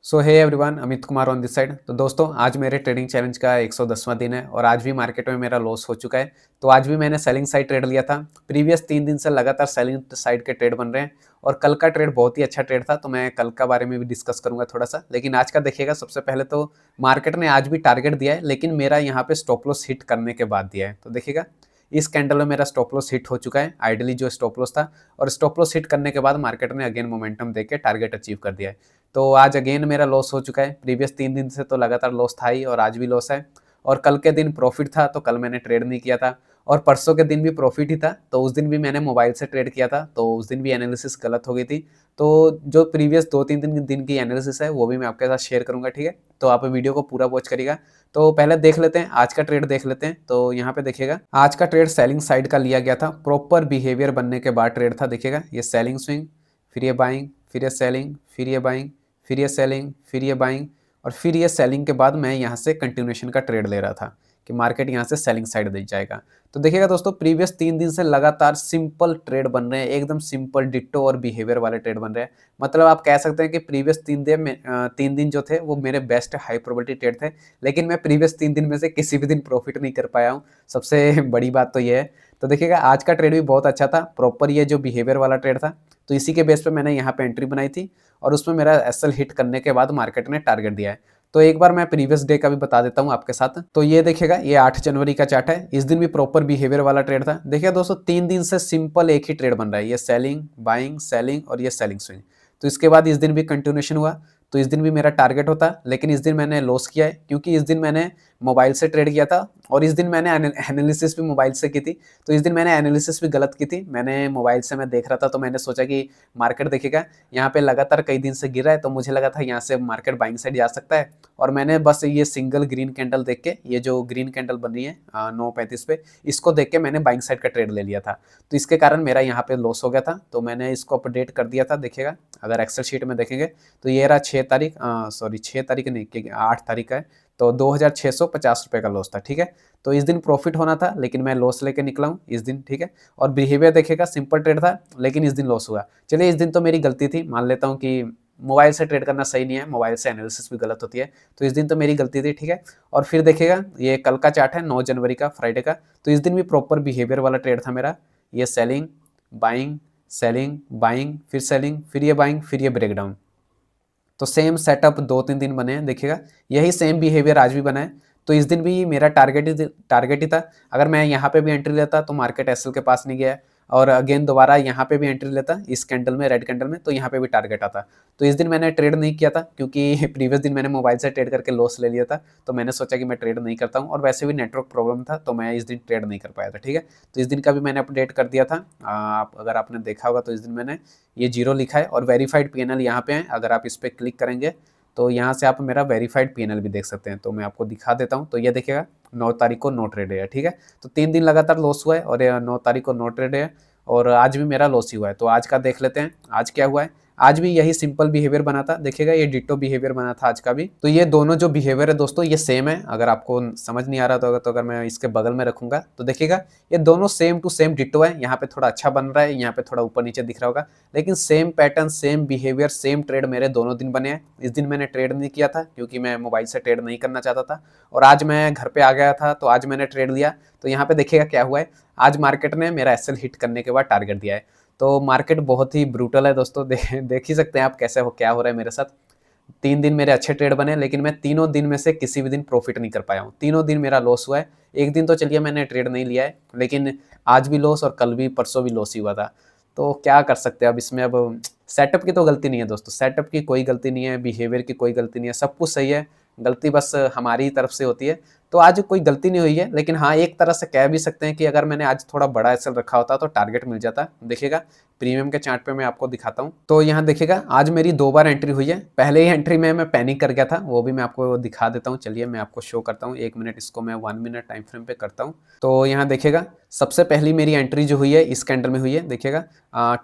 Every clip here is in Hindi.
So hey everyone, Amit Kumar on this side. तो दोस्तों, आज मेरे ट्रेडिंग चैलेंज का 110वां दिन है और आज भी मार्केट में मेरा लॉस हो चुका है। तो आज भी मैंने सेलिंग साइड ट्रेड लिया था। प्रीवियस 3 दिन से लगातार सेलिंग साइड के ट्रेड बन रहे हैं और कल का ट्रेड बहुत ही अच्छा ट्रेड था, तो मैं कल का बारे में भी डिस्कस करूंगा थोड़ा सा। लेकिन आज का देखिएगा, सबसे पहले तो मार्केट ने आज भी टारगेट दिया है, लेकिन मेरा यहाँ पे स्टॉप लॉस हिट करने के बाद दिया है। तो देखिएगा, इस कैंडल में मेरा स्टॉप लॉस हिट हो चुका है, आइडली जो स्टॉप लॉस था। और स्टॉप लॉस हिट करने के बाद मार्केट ने अगेन मोमेंटम देके टारगेट अचीव कर दिया है। तो आज अगेन मेरा लॉस हो चुका है। प्रीवियस 3 दिन से तो लगातार लॉस था ही और आज भी लॉस है। और कल के दिन प्रॉफिट था, तो कल मैंने ट्रेड नहीं किया था। और परसों के दिन भी प्रॉफिट ही था, तो उस दिन भी मैंने मोबाइल से ट्रेड किया था, तो उस दिन भी एनालिसिस गलत हो गई थी। तो जो प्रीवियस 2-3 दिन की एनालिसिस है वो भी मैं आपके साथ शेयर करूंगा, ठीक है। तो आप वीडियो को पूरा वॉच करिएगा। तो पहले देख लेते हैं आज का ट्रेड, देख लेते हैं। तो यहाँ पे देखिएगा, आज का ट्रेड सेलिंग साइड का लिया गया था। प्रॉपर बिहेवियर बनने के बाद ट्रेड था। देखिएगा, ये सेलिंग स्विंग, फिर ये बाइंग, फिर ये सेलिंग, फिर ये बाइंग, फिर ये सेलिंग, फिर ये बाइंग, और फिर ये सेलिंग के बाद मैं यहाँ से कंटिन्यूएशन का ट्रेड ले रहा था कि मार्केट यहाँ से सेलिंग साइड दे जाएगा। तो देखिएगा दोस्तों, प्रीवियस 3 दिन से लगातार सिंपल ट्रेड बन रहे हैं, एकदम सिंपल डिट्टो और बिहेवियर वाले ट्रेड बन रहे हैं। मतलब आप कह सकते हैं कि प्रीवियस 3 दिन जो थे वो मेरे बेस्ट हाई प्रोबेबिलिटी ट्रेड थे। लेकिन मैं प्रीवियस 3 दिन में से किसी भी दिन प्रॉफिट नहीं कर पाया हूँ। सबसे बड़ी बात तो ये है। तो देखिएगा, आज का ट्रेड भी बहुत अच्छा था। प्रॉपर ये जो बिहेवियर वाला ट्रेड था, तो इसी के बेस पे मैंने यहाँ पे एंट्री बनाई थी और उसमें मेरा एसएल हिट करने के बाद मार्केट ने टारगेट दिया है। तो एक बार मैं प्रीवियस डे का भी बता देता हूँ आपके साथ। तो ये देखिएगा, ये 8 जनवरी का चार्ट है। इस दिन भी प्रॉपर बिहेवियर वाला ट्रेड था। देखिए दोस्तों, 3 दिन से सिंपल एक ही ट्रेड बन रहा है, ये सेलिंग, बाइंग, सेलिंग और ये सेलिंग स्विंग। तो इसके बाद इस दिन भी कंटिन्यूएशन हुआ। तो इस दिन भी मेरा टारगेट होता, लेकिन इस दिन मैंने लॉस किया है क्योंकि इस दिन मैंने मोबाइल से ट्रेड किया था और इस दिन मैंने एनालिसिस भी मोबाइल से की थी। तो इस दिन मैंने एनालिसिस भी गलत की थी। मैंने मोबाइल से मैं देख रहा था, तो मैंने सोचा कि मार्केट देखिएगा यहाँ पे लगातार कई दिन से गिर रहा है, तो मुझे लगा था यहाँ से मार्केट बाइंग साइड जा सकता है। और मैंने बस ये सिंगल ग्रीन कैंडल देख के, ये जो ग्रीन कैंडल बन रही है 9:35 पे, इसको देख के मैंने बाइंग साइड का ट्रेड ले लिया था। तो इसके कारण मेरा यहाँ पे लॉस हो गया था। तो मैंने इसको अपडेट कर दिया था। देखिएगा, अगर एक्सेल शीट में देखेंगे तो ये रहा 6 तारीख, सॉरी 6 तारीख नहीं, 8 तारीख का है। तो 2650 रुपये का लॉस था, ठीक है। तो इस दिन प्रॉफिट होना था, लेकिन मैं लॉस लेके निकला हूँ इस दिन, ठीक है। और बिहेवियर देखेगा, सिंपल ट्रेड था, लेकिन इस दिन लॉस हुआ। चलिए, इस दिन तो मेरी गलती थी, मान लेता हूँ कि मोबाइल से ट्रेड करना सही नहीं है, मोबाइल से एनालिसिस भी गलत होती है। तो इस दिन तो मेरी गलती थी, ठीक है। और फिर देखिएगा, ये कल का चार्ट है 9 जनवरी का, फ्राइडे का। तो इस दिन भी प्रॉपर बिहेवियर वाला ट्रेड था मेरा। ये सेलिंग, बाइंग, सेलिंग, बाइंग, फिर सेलिंग, फिर ये बाइंग, फिर ये ब्रेकडाउन। तो सेम सेटअप 2-3 दिन बने हैं। देखिएगा, यही सेम बिहेवियर आज भी बना है। तो इस दिन भी मेरा टारगेट ही था। अगर मैं यहाँ पे भी एंट्री लेता तो मार्केट एसएल के पास नहीं गया है, और अगेन दोबारा यहाँ पे भी एंट्री लेता इस कैंडल में, रेड कैंडल में, तो यहाँ पे भी टारगेट आता। तो इस दिन मैंने ट्रेड नहीं किया था क्योंकि प्रीवियस दिन मैंने मोबाइल से ट्रेड करके लॉस ले लिया था। तो मैंने सोचा कि मैं ट्रेड नहीं करता हूँ, और वैसे भी नेटवर्क प्रॉब्लम था, तो मैं इस दिन ट्रेड नहीं कर पाया था, ठीक है। तो इस दिन का भी मैंने अपडेट कर दिया था। आप अगर आपने देखा होगा तो इस दिन मैंने ये 0 लिखा है और वेरीफाइड पीएनएल यहाँ पे है। अगर आप इस पर क्लिक करेंगे तो यहाँ से आप मेरा वेरीफाइड पीएनएल भी देख सकते हैं। तो मैं आपको दिखा देता हूँ। तो ये देखिएगा, 9 तारीख को नो ट्रेड है, ठीक है। तो 3 दिन लगातार लॉस हुआ है और 9 तारीख को नो ट्रेड है, और आज भी मेरा लॉस ही हुआ है। तो आज का देख लेते हैं, आज क्या हुआ है। आज भी यही सिंपल बिहेवियर बना था। देखिएगा, ये डिट्टो बिहेवियर बना था आज का भी। तो ये दोनों जो बिहेवियर है दोस्तों, ये सेम है। अगर आपको समझ नहीं आ रहा तो अगर मैं इसके बगल में रखूंगा तो देखिएगा, ये दोनों सेम टू सेम डिट्टो है। यहाँ पे थोड़ा अच्छा बन रहा है, यहाँ पे थोड़ा ऊपर नीचे दिख रहा होगा, लेकिन same pattern, same behaviour, same trade मेरे दोनों दिन बने हैं। इस दिन मैंने ट्रेड नहीं किया था क्योंकि मैं मोबाइल से ट्रेड नहीं करना चाहता था, और आज मैं घर पे आ गया था तो आज मैंने ट्रेड लिया। तो यहाँ पे देखिएगा क्या हुआ है। आज मार्केट ने मेरा एसएल हिट करने के बाद टारगेट दिया है। तो मार्केट बहुत ही ब्रूटल है दोस्तों। देख ही सकते हैं आप कैसे क्या हो रहा है मेरे साथ। 3 दिन मेरे अच्छे ट्रेड बने, लेकिन मैं तीनों दिन में से किसी भी दिन प्रॉफिट नहीं कर पाया हूँ। तीनों दिन मेरा लॉस हुआ है। एक दिन तो चलिए मैंने ट्रेड नहीं लिया है, लेकिन आज भी लॉस और कल भी, परसों भी लॉस ही हुआ था। तो क्या कर सकते हैं अब इसमें। अब सेटअप की तो गलती नहीं है दोस्तों, सेटअप की कोई गलती नहीं है, बिहेवियर की कोई गलती नहीं है, सब कुछ सही है। गलती बस हमारी तरफ से होती है। तो आज कोई गलती नहीं हुई है, लेकिन हाँ, एक तरह से कह भी सकते हैं कि अगर मैंने आज थोड़ा बड़ा एसएल रखा होता तो टारगेट मिल जाता। देखिएगा, प्रीमियम के चार्ट पे मैं आपको दिखाता हूँ। तो यहाँ देखिएगा, आज मेरी 2 बार एंट्री हुई है। पहले ही एंट्री में मैं पैनिक कर गया था, वो भी मैं आपको दिखा देता हूँ। चलिए मैं आपको शो करता हूँ, 1 मिनट इसको मैं 1 मिनट टाइम फ्रेम पे करता हूँ। तो यहाँ देखिएगा, सबसे पहली मेरी एंट्री जो हुई है इस कैंडल में हुई है। देखिएगा,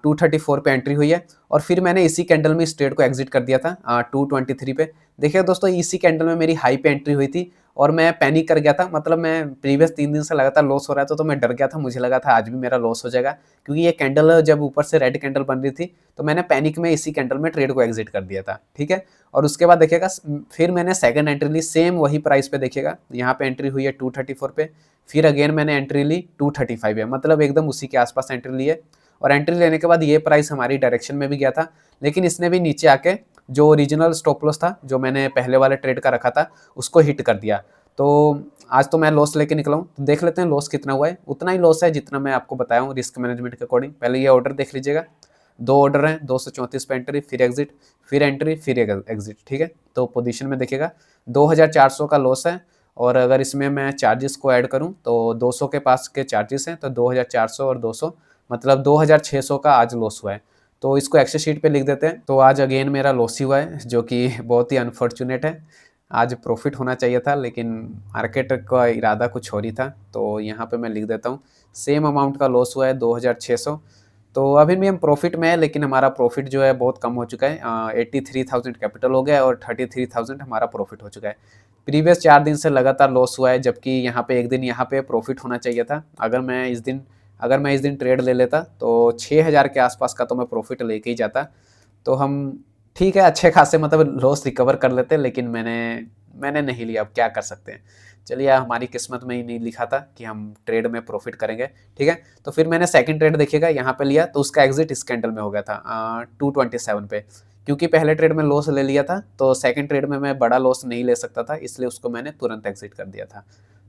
234 पे एंट्री हुई है, और फिर मैंने इसी कैंडल में इस ट्रेड को एग्जिट कर दिया था 223 पे। देखिए दोस्तों, इसी कैंडल में मेरी हाई पे एंट्री हुई थी, और मैं पैनिक कर गया था। मतलब मैं प्रीवियस 3 दिन से लगातार लॉस हो रहा था, तो मैं डर गया था, मुझे लगा था आज भी मेरा लॉस हो जाएगा, क्योंकि ये कैंडल जब ऊपर से रेड कैंडल बन रही थी, तो मैंने पैनिक में इसी कैंडल में ट्रेड को एग्जिट कर दिया था, ठीक है। और उसके बाद देखिएगा फिर मैंने सेकंड एंट्री ली, सेम वही प्राइस पे देखिएगा, यहाँ पे एंट्री हुई है 234 पे, फिर अगेन मैंने एंट्री ली 235 है, मतलब एकदम उसी के आसपास एंट्री ली है। और एंट्री लेने के बाद ये प्राइस हमारी डायरेक्शन में भी गया था, लेकिन इसने भी नीचे आके जो ओरिजिनल स्टॉप लॉस था, जो मैंने पहले वाले ट्रेड का रखा था, उसको हिट कर दिया। तो आज तो मैं लॉस लेके निकला हूँ, तो देख लेते हैं लॉस कितना हुआ है। उतना ही लॉस है जितना मैं आपको बताया हूँ रिस्क मैनेजमेंट के अकॉर्डिंग। पहले ये ऑर्डर देख लीजिएगा, 2 ऑर्डर हैं, 234 पे एंट्री, फिर एग्जिट, फिर एंट्री, फिर एग्जिट, ठीक है। तो पोजीशन में देखिएगा 2400 का लॉस है, और अगर इसमें मैं चार्जेस को ऐड करूं तो 200 के पास के चार्जेस हैं, तो 2400 और 200 मतलब 2600 का आज लॉस हुआ है। तो इसको एक्सेल शीट पे लिख देते हैं। तो आज अगेन मेरा लॉस ही हुआ है, जो कि बहुत ही अनफॉर्चुनेट है। आज प्रॉफिट होना चाहिए था, लेकिन मार्केट का इरादा कुछ और ही था। तो यहाँ पे मैं लिख देता हूँ, सेम अमाउंट का लॉस हुआ है 2600। तो अभी भी हम प्रॉफिट में है, लेकिन हमारा प्रॉफिट जो है बहुत कम हो चुका है। 83,000 कैपिटल हो गया है और 33,000 हमारा प्रॉफिट हो चुका है। प्रीवियस 4 दिन से लगातार लॉस हुआ है, जबकि यहाँ पे एक दिन यहाँ पे प्रॉफिट होना चाहिए था। अगर मैं इस दिन ट्रेड ले लेता तो 6000 के आसपास का तो मैं प्रॉफिट लेके ही जाता। तो हम ठीक है, अच्छे खासे मतलब लॉस रिकवर कर लेते, लेकिन मैंने नहीं लिया। अब क्या कर सकते हैं, चलिए हमारी किस्मत में ही नहीं लिखा था कि हम ट्रेड में प्रॉफिट करेंगे, ठीक है। तो फिर मैंने सेकंड ट्रेड देखिएगा यहाँ पे लिया, तो उसका एग्जिट इस कैंडल में हो गया था 227 पे। क्योंकि पहले ट्रेड में लॉस ले लिया था, तो सेकंड ट्रेड में मैं बड़ा लॉस नहीं ले सकता था, इसलिए उसको मैंने तुरंत एग्जिट कर दिया था।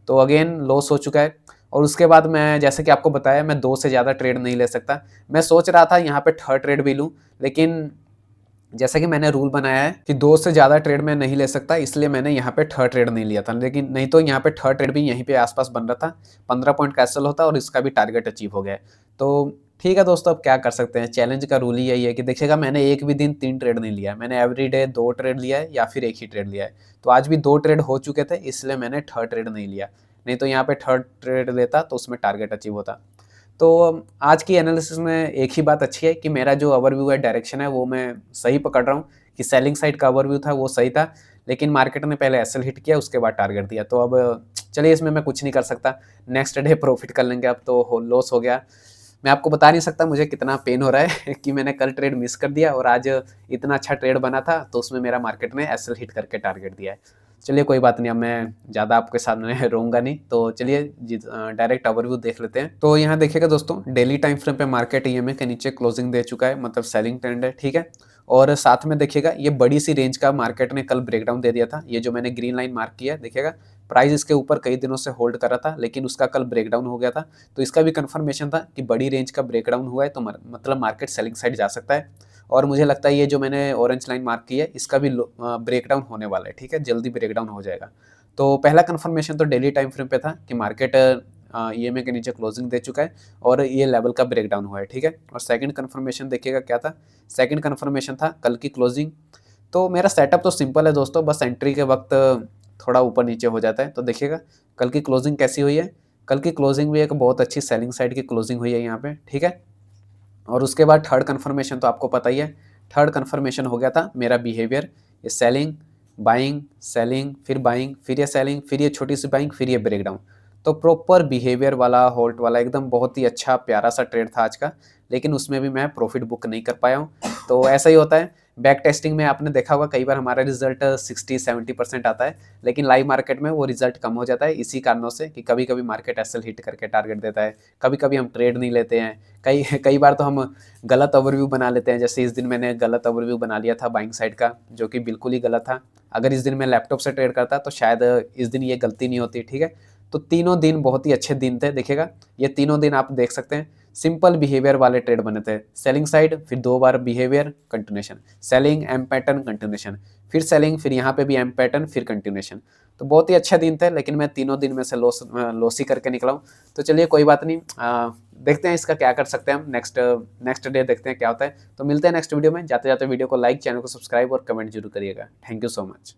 तो अगेन लॉस हो चुका है। और उसके बाद मैं, जैसे कि आपको बताया, मैं 2 से ज़्यादा ट्रेड नहीं ले सकता। मैं सोच रहा था यहाँ पे थर्ड ट्रेड भी लूँ, लेकिन जैसा कि मैंने रूल बनाया है कि 2 से ज़्यादा ट्रेड मैं नहीं ले सकता, इसलिए मैंने यहाँ पे थर्ड ट्रेड नहीं लिया था। लेकिन नहीं तो यहाँ पे थर्ड ट्रेड भी यहीं पे आसपास बन रहा था, 15 पॉइंट कैंसिल होता और इसका भी टारगेट अचीव हो गया। तो ठीक है दोस्तों, अब क्या कर सकते हैं। चैलेंज का रूल ही यही है कि देखिएगा, मैंने एक भी दिन 3 ट्रेड नहीं लिया है, मैंने एवरी डे 2 ट्रेड लिया है या फिर एक ही ट्रेड लिया है। तो आज भी 2 ट्रेड हो चुके थे, इसलिए मैंने थर्ड ट्रेड नहीं लिया। नहीं तो यहाँ पे थर्ड ट्रेड लेता तो उसमें टारगेट अचीव होता। तो आज की एनालिसिस में एक ही बात अच्छी है कि मेरा जो ओवरव्यू है, डायरेक्शन है, वो मैं सही पकड़ रहा हूँ। कि सेलिंग साइड का ओवरव्यू था वो सही था, लेकिन मार्केट ने पहले एसएल हिट किया, उसके बाद टारगेट दिया। तो अब चलिए, इसमें मैं कुछ नहीं कर सकता, नेक्स्ट डे प्रॉफिट कर लेंगे। अब तो लॉस हो गया, मैं आपको बता नहीं सकता मुझे कितना पेन हो रहा है कि मैंने कल ट्रेड मिस कर दिया और आज इतना अच्छा ट्रेड बना था, तो उसमें मेरा मार्केट ने एसएल हिट करके टारगेट दिया है। चलिए कोई बात नहीं, अब मैं ज़्यादा आपके सामने रहूँगा नहीं। तो चलिए डायरेक्ट ओवरव्यू देख लेते हैं। तो यहाँ देखिएगा दोस्तों, डेली टाइम फ्रेम पे मार्केट ईएमए के नीचे क्लोजिंग दे चुका है, मतलब सेलिंग ट्रेंड है, ठीक है। और साथ में देखिएगा, ये बड़ी सी रेंज का मार्केट ने कल ब्रेकडाउन दे दिया था। ये जो मैंने ग्रीन लाइन मार्क किया है, देखिएगा प्राइस इसके ऊपर कई दिनों से होल्ड कर रहा था, लेकिन उसका कल ब्रेकडाउन हो गया था। तो इसका भी कंफर्मेशन था कि बड़ी रेंज का ब्रेकडाउन हुआ है, तो मतलब मार्केट सेलिंग साइड जा सकता है। और मुझे लगता है ये जो मैंने ऑरेंज लाइन मार्क की है, इसका भी ब्रेकडाउन होने वाला है, ठीक है, जल्दी ब्रेकडाउन हो जाएगा। तो पहला कंफर्मेशन तो डेली टाइम फ्रेम पे था कि मार्केट ईएमए के नीचे क्लोजिंग दे चुका है और ये लेवल का ब्रेकडाउन हुआ है, ठीक है। और सेकंड कंफर्मेशन देखिएगा क्या था, सेकंड कंफर्मेशन था कल की क्लोजिंग। तो मेरा सेटअप तो सिंपल है दोस्तों, बस एंट्री के वक्त थोड़ा ऊपर नीचे हो जाता है। तो देखिएगा कल की क्लोजिंग कैसी हुई है, कल की क्लोजिंग भी एक बहुत अच्छी सेलिंग साइड की क्लोजिंग हुई है यहाँ पे, ठीक है। और उसके बाद थर्ड कंफर्मेशन तो आपको पता ही है, थर्ड कंफर्मेशन हो गया था मेरा बिहेवियर, ये सेलिंग, बाइंग, सेलिंग, फिर बाइंग, फिर ये सेलिंग, फिर ये छोटी सी बाइंग, फिर ये ब्रेकडाउन। तो प्रॉपर बिहेवियर वाला, होल्ट वाला, एकदम बहुत ही अच्छा प्यारा सा ट्रेड था आज का, लेकिन उसमें भी मैं प्रॉफिट बुक नहीं कर पाया हूँ। तो ऐसा ही होता है, बैक टेस्टिंग में आपने देखा होगा कई बार हमारा रिजल्ट 60-70% आता है, लेकिन लाइव मार्केट में वो रिजल्ट कम हो जाता है, इसी कारणों से कि कभी कभी मार्केट एसएल हिट करके टारगेट देता है, कभी कभी हम ट्रेड नहीं लेते हैं, कई कई बार तो हम गलत ओवरव्यू बना लेते हैं। जैसे इस दिन मैंने गलत ओवरव्यू बना लिया था बाइंग साइड का, जो कि बिल्कुल ही गलत था। अगर इस दिन मैं लैपटॉप से ट्रेड करता तो शायद इस दिन ये गलती नहीं होती, ठीक है। तो तीनों दिन बहुत ही अच्छे दिन थे, देखिएगा ये तीनों दिन आप देख सकते हैं सिंपल बिहेवियर वाले ट्रेड बने थे। सेलिंग साइड, फिर 2 बार behaviour, continuation, selling, M pattern, continuation, फिर सेलिंग, फिर यहाँ पे भी एम पैटर्न, फिर कंटिन्यूएशन। तो बहुत ही अच्छा दिन थे, लेकिन मैं तीनों दिन में से लॉस ही करके निकला हूँ। तो चलिए कोई बात नहीं, देखते हैं इसका क्या कर सकते हैं हम, नेक्स्ट डे देखते हैं क्या होता है। तो मिलते हैं नेक्स्ट वीडियो में। जाते जाते वीडियो को लाइक, चैनल को सब्सक्राइब और कमेंट जरूर करिएगा। Thank you so much.